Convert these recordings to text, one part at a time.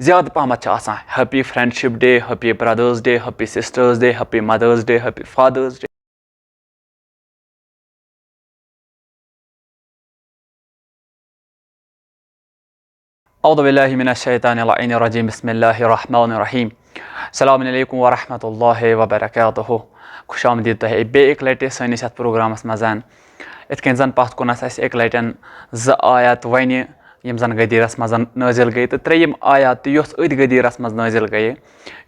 ज़्यादा पहमत आसान happy friendship day, happy brothers day, happy sisters day, happy mothers day, happy fathers day. औज़ु बिल्लाहि मिनश शैतानिर रजीम, बिस्मिल्लाहिर रहमानिर रहीम। अस्सलामु अलैकुम व रहमतुल्लाहि व बरकातुहू। खुश आमदीद तोह बे एक लटि सैनिस यथ प्रोग्रामस मज़न। इत कन जन पथ कुन एक लटन ज आयत वन यम जन गदीरस मज़ नाजिल गई, तो त्रेयम आयत युस अद गदीरस मज़ नाजिल गई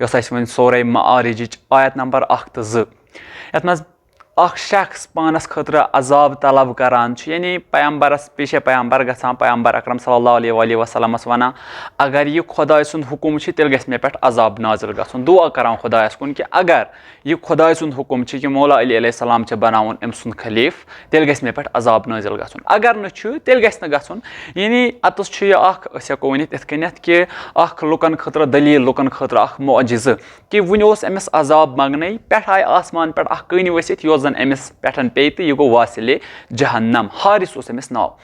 युस वन सूरह मारिज आयत नंबर 1 तो 2, यथ मज़ अख शख्स पानस खतर अजाब तलब करान, यानी पैगम्बरस पेश पैगम्बर गसान, पैगम्बर अकरम सल्लल्लाहु अलैहि वसल्लमस वनान अगर यह खुदाय सुंद हुकुम तेल गस मे पे अजाब नाजिल गसन। दुआ करान खुदायस कुन कि अगर यह खुदाय सुंद हुकुम कि मौला अली अलैहिस्सलाम बनावन अम सुंद खलीफ, तेल गस मे पे अजाब नाजिल गसन। अगर न तेल गस न गसन, यानी अतस यह हेको वन इत कनथ कि अख लुकन खतर दलील, लुकन खतर अख मुअजिज़ कि वन अमिस अजाब मंगने पे आय आसमान पे अख कन वसित योस जन अमिस पे पे, तो यह गो वासिले जहन्नम। हारिस उस अमिस नाव।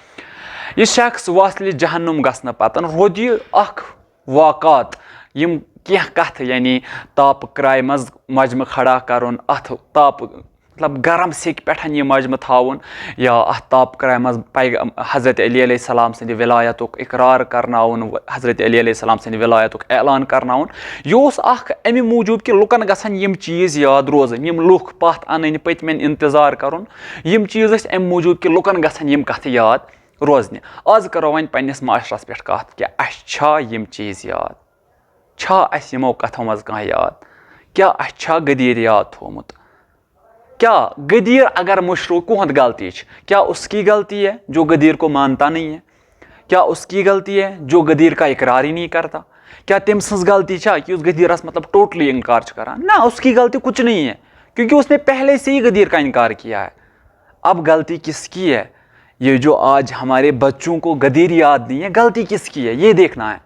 यह शख्स वासिले जहन्नम गसन पतन रोद यह अख वाक़ात यम कह कथ, यानी ताप क्राय मज मजम खड़ा करुन, अथ ताप मतलब गरम सेक पे यह मजम थावन, या अथ ताप क्राय मज हज़रत अली अलैहिस्सलाम सद विलायतुक इकरार करनाउन, हज़रत अली अलैहिस्सलाम सद विलायतुक ऐलान करनाउन। यह अमि मूजूब कि लुकन गसन यम चीज़ याद रोजन, यम लुक पथ अन पतमें इंतजार करुन, यम चीज़ अम मूजूब कि लुकन गसन यम कथ याद रोजन। आज करो वन पन्निस माशरस पे कथ कि अस यम चीज़ याद, छा अस यमो कथों मज कह याद, क्या अस गदीर याद थोमुत। क्या गदीर अगर मुशरो कुहद गलती, क्या उसकी गलती है जो गदीर को मानता नहीं है? क्या उसकी गलती है जो गदीर का इकरार ही नहीं करता? क्या तम सज गलती कि उस गदीरस मतलब टोटली इनकार करा? ना, उसकी गलती कुछ नहीं है, क्योंकि उसने पहले से ही गदीर का इनकार किया है। अब गलती किसकी है? ये जो आज हमारे बच्चों को गदीर याद नहीं है, गलती किसकी है ये देखना है।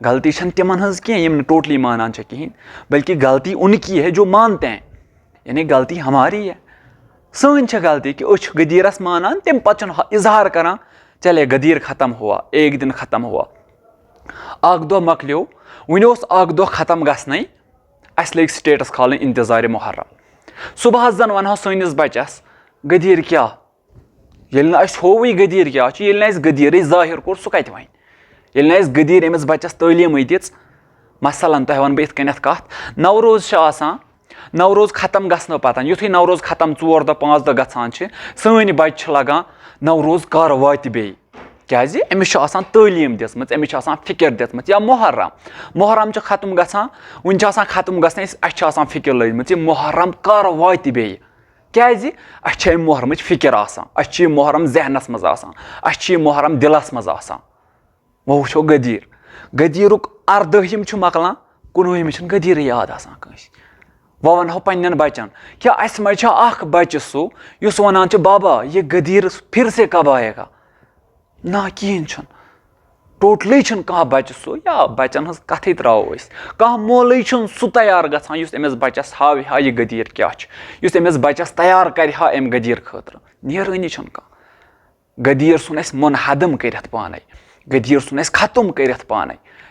गलती तिमन हज कह टोटली मानान कहें, बल्कि गलती उनकी है जो मानते हैं, यानी गलती हमारी है। सन गलती कि उस गदीरस मानान, तम पे इजहार करान चले गदीर खत्म हुआ, एक दिन खत्म हुआ, अख दो मकलो, वन अख दो खत्म गसन, अस लग स्टेटस खाल इंतजार मुहर्रम। सुबह जन वन सनिस बचस गदीर क्या, होवी गदीर क्या, गदीर जाहिर कोर सह कत वन, गदीर अमिस बचस तालीम दिच। मसलन तह वन बह कथ, नवरोज आसान, नवरोज खत्म गसन पत युथु नवरोज खत्म 4 दह 5 दह गसान, सन बच्चे लगान नवरोज कर वात बे, क्या अमिस तालीम दिसम, अमिस फिक्र दिसम। या मुहर्रम, मुहर्रम खत्म गसान, वन खत्म गसन, अस फिक्र लजम मुहर्रम कर वात बे, क्या अस मुहर्रम फिक्र आसान, अस मुहर्रम जहनस मज आसान, अस मुहर्रम दिलस मज आसान। वो वो गदीर, गदीरुक 18 मकलान, 19 गदीर याद आसान कंस। वह वनो पन्न बचन, क्या अस मज बच्चे सह उस वनान बाबा ये गदीर फिर से कब आएगा? ना, कहें टोटली कह बच्चे सह, या बचन हज कथ त्रो कह मोल सह तैयार गसान अमिस बच्चस हाव हा यह गदीर क्या, अमिस बच्चस तैयार कर अम गदीर खतर। नेरानी कह गदीर सुन अस मुनहदम कर पान, गदीर सुन अस खत्म कर पान।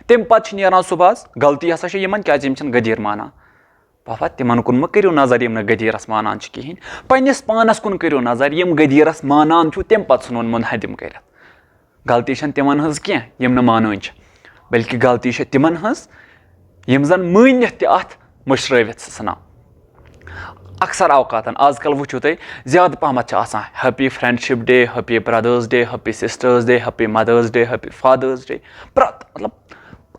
तम पे नेरान सुबह गलती हसा क्या गदीर माना। बाबा तिमन कुन मे करो नजर यम गदीरस मानान कहें, पन्निस पानस कुन करो नजर यम गदीरस मानान तम पे सन मुनहदम कर। गलती तिमन हज कह यम मानान, बल्कि गलती तिमन हज यम जन मानित अथ मुशरवित सना। अक्सर अवकात आजकल वो तुम ज्यादा पहमत आसान happy friendship day, happy brothers day, happy sisters day, happy mothers day, happy fathers day, प्रत मतलब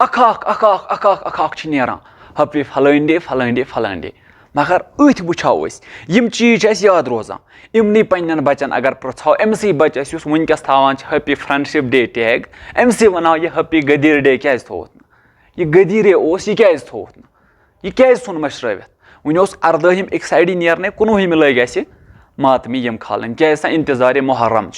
अख नेरान हैप्पी फलान डे, फलान डे, फलान डे। मगर अथ वो यम चीज याद रोजान। इमन पन्न बचन अगर पृछो, अमस बच वनकस थान हैप्पी फ्रेंडशिप डे टैग, अमस वनो यह हैप्पी गदीर डे क्या थोत न, यह गदीर यह क्या थोत न, यह क्या सुन मशरवित। वन 18 एक साइड नेरने, 19 लग अस मातमी यम खालन, क्या इंतजार मुहर्रम।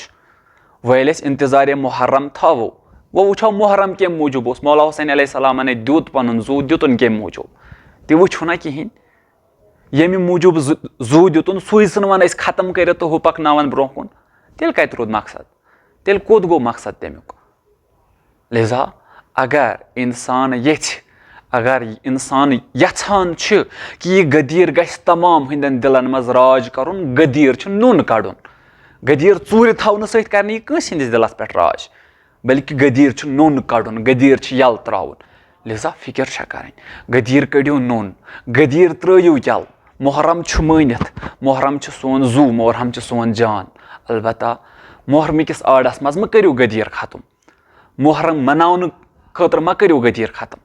वह इंतजार मुहर्रम थवो, वो वो मुहर्रम कम मूजूब मौला हुसैन अलैहिस्सलाम दुत पन जू दुतन कम मूजूब, तह वो ना कहें यमि मूजूब जू दुतन सुन वन खत्म कर तो हु पकन ब्रो कुन, तेल कत रूद मकसद, तेल कोत गो मकसद तमुक। लिजा अगर इंसान यछान कि यह गदीर गछ तमाम हंदन दिलन मज राज करुन, गदीर नून कड़ुन, गदीर चूर थवन सत कर कंस हंदिस दिलस पे राज, बल्कि गदीर नून कड़ुन, गदीर यल त्राउन। लिहाजा फिक्र कर गदीर कड़ियो नून, गदीर त्रयू यल। मुहर्रम मानित, मुहर्रम सोन जू, मुहर्रम सोन जान। अलबत्ता मुहर्रम किस आड़स मज म करियो गदीर खत्म, मुहर्रम मनावन खतर मा करियो गदीर खत्म।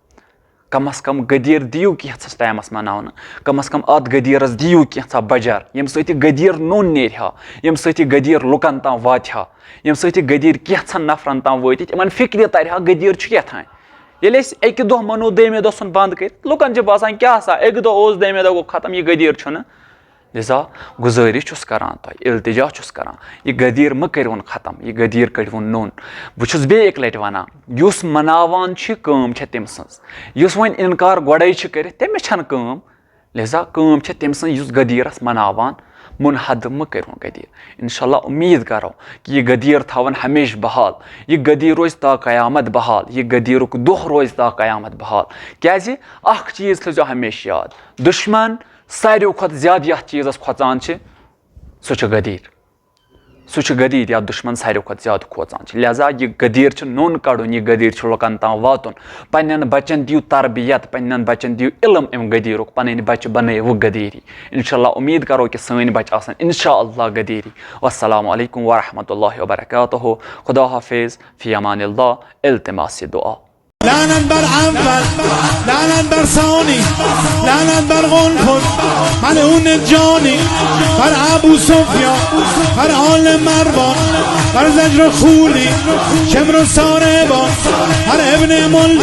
कम अज कम गदीर दियो कैंसस टाइमस मनावन, कम अज कम अत गदीरस दियो कैंसा बजार, यम सत गदीर नून नेरहा, यम सत गदीर लुकन तां वातहा, यम सत गदीर कैंसन नफरन तां वातित, इमन फिक्र तरहा गदीर कैथान। ये एक दो मनो दमे दो बंद कर, लुकन बासान क्या एक दो दमे दो गो खत्म, यह गदीर छुन। लिजा गुजारिश करान तो इल्तिजा करान, यह गदीर म करिवन खत्म, यह गदीर कड़िवन नून। बहुत बे एक लट वनान युस मनावान कम तम सज, वन इनकार गोड़े कर तमिस कम। लिहाजा कम तम सज गदीरस मनावान, मुनहद म करिवन गदीर। इंशाअल्लाह उम्मीद करो कि यह गदीर थवन हमेश बहाल, यह गदीर रोज ता कयामत बहाल, यह गदीर दोह रोज ता कयामत बहाल। क्या अख चीज थो हमेशा याद, दुश्मन सारियों खुद ज्यादा यथ चीज़स खोचान सह गदीर, सह गदीर या दुश्मन सारियों खुद ज्यादा खोचान। लिहाजा यह गदीर नून कड़ुन, यह गदीर लुकन तां वातुन। पन्न बच्चन दियो तरबियत, पन्न बच्चन दियो इल्म अम गदीर, पन्न बच्चे बनव गदीरी। इंशाअल्लाह उम्मीद करो कि सन बच्चे आसन इंशाअल्लाह गदीरी। वस्सलामु अलैकुम वरहमतुल्लाहि वबरकातुहू। खुदा हाफिज़, फी अमानिल्लाह, इल्तिमास दुआ। لعنت بر اول، لعنت بر ثانی، لعنت بر غلفل ملعون جانی، بر ابو سفیان، بر آل مروان، بر زجر خولی، شمر و ساربان، بر ابن ملجم.